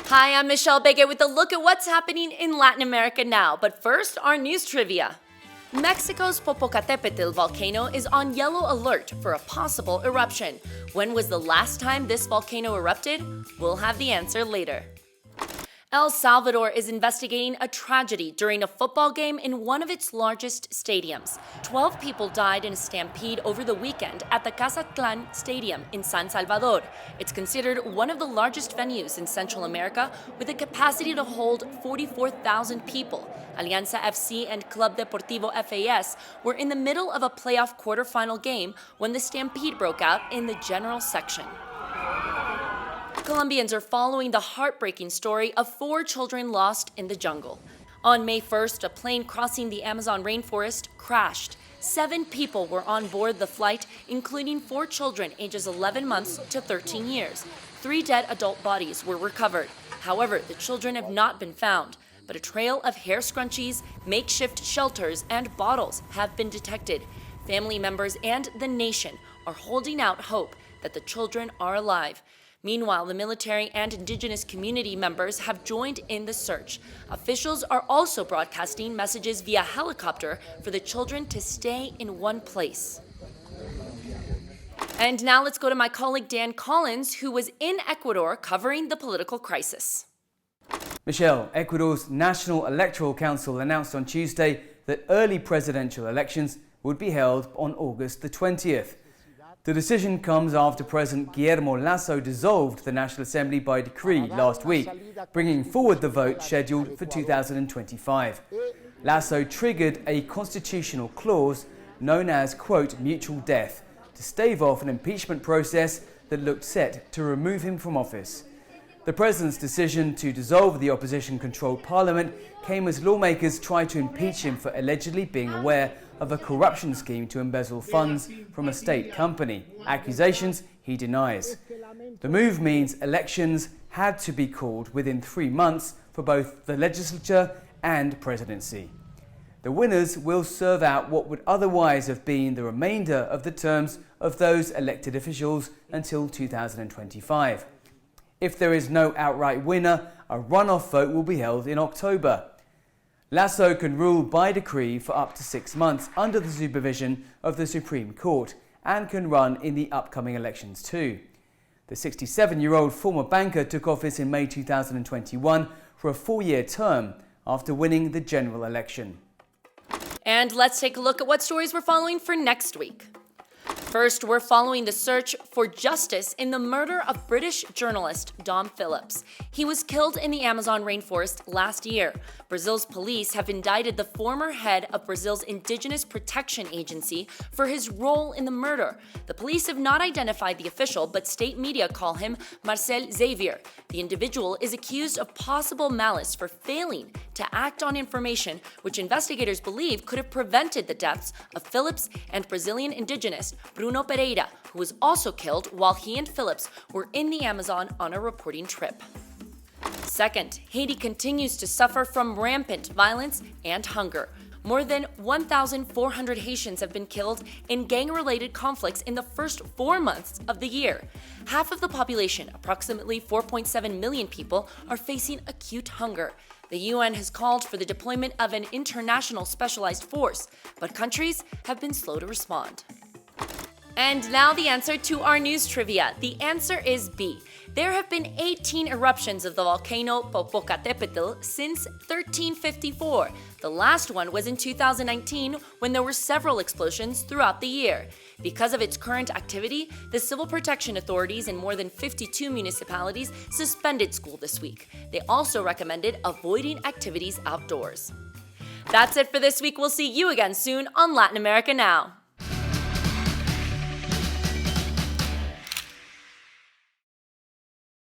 Hi, I'm Michelle Begue with a look at what's happening in Latin America now. But first, our news trivia. Mexico's Popocatépetl volcano is on yellow alert for a possible eruption. When was the last time this volcano erupted? We'll have the answer later. El Salvador is investigating a tragedy during a football game in one of its largest stadiums. 12 people died in a stampede over the weekend at the Cazatlán Stadium in San Salvador. It's considered one of the largest venues in Central America with a capacity to hold 44,000 people. Alianza FC and Club Deportivo FAS were in the middle of a playoff quarterfinal game when the stampede broke out in the general section. Colombians are following the heartbreaking story of 4 children lost in the jungle. On May 1st, a plane crossing the Amazon rainforest crashed. 7 people were on board the flight, including 4 children ages 11 months to 13 years. 3 dead adult bodies were recovered. However, the children have not been found, but a trail of hair scrunchies, makeshift shelters, and bottles have been detected. Family members and the nation are holding out hope that the children are alive. Meanwhile, the military and indigenous community members have joined in the search. Officials are also broadcasting messages via helicopter for the children to stay in one place. And now let's go to my colleague Dan Collyns, who was in Ecuador covering the political crisis. Michelle, Ecuador's National Electoral Council announced on Tuesday that early presidential elections would be held on August the 20th. The decision comes after President Guillermo Lasso dissolved the National Assembly by decree last week, bringing forward the vote scheduled for 2025. Lasso triggered a constitutional clause known as, quote, mutual death, to stave off an impeachment process that looked set to remove him from office. The president's decision to dissolve the opposition-controlled parliament came as lawmakers tried to impeach him for allegedly being aware of a corruption scheme to embezzle funds from a state company, accusations he denies. The move means elections had to be called within 3 months for both the legislature and presidency. The winners will serve out what would otherwise have been the remainder of the terms of those elected officials until 2025. If there is no outright winner, a runoff vote will be held in October. Lasso can rule by decree for up to 6 months under the supervision of the Supreme Court and can run in the upcoming elections too. The 67-year-old former banker took office in May 2021 for a 4-year term after winning the general election. And let's take a look at what stories we're following for next week. First, we're following the search for justice in the murder of British journalist Dom Phillips. He was killed in the Amazon rainforest last year. Brazil's police have indicted the former head of Brazil's Indigenous Protection Agency for his role in the murder. The police have not identified the official, but state media call him Marcel Xavier. The individual is accused of possible malice for failing to act on information which investigators believe could have prevented the deaths of Phillips and Brazilian indigenous Bruno Pereira, who was also killed while he and Phillips were in the Amazon on a reporting trip. Second, Haiti continues to suffer from rampant violence and hunger. More than 1,400 Haitians have been killed in gang-related conflicts in the first 4 months of the year. Half of the population, approximately 4.7 million people, are facing acute hunger. The UN has called for the deployment of an international specialized force, but countries have been slow to respond. And now the answer to our news trivia. The answer is B. There have been 18 eruptions of the volcano Popocatépetl since 1354. The last one was in 2019 when there were several explosions throughout the year. Because of its current activity, the civil protection authorities in more than 52 municipalities suspended school this week. They also recommended avoiding activities outdoors. That's it for this week. We'll see you again soon on Latin America Now.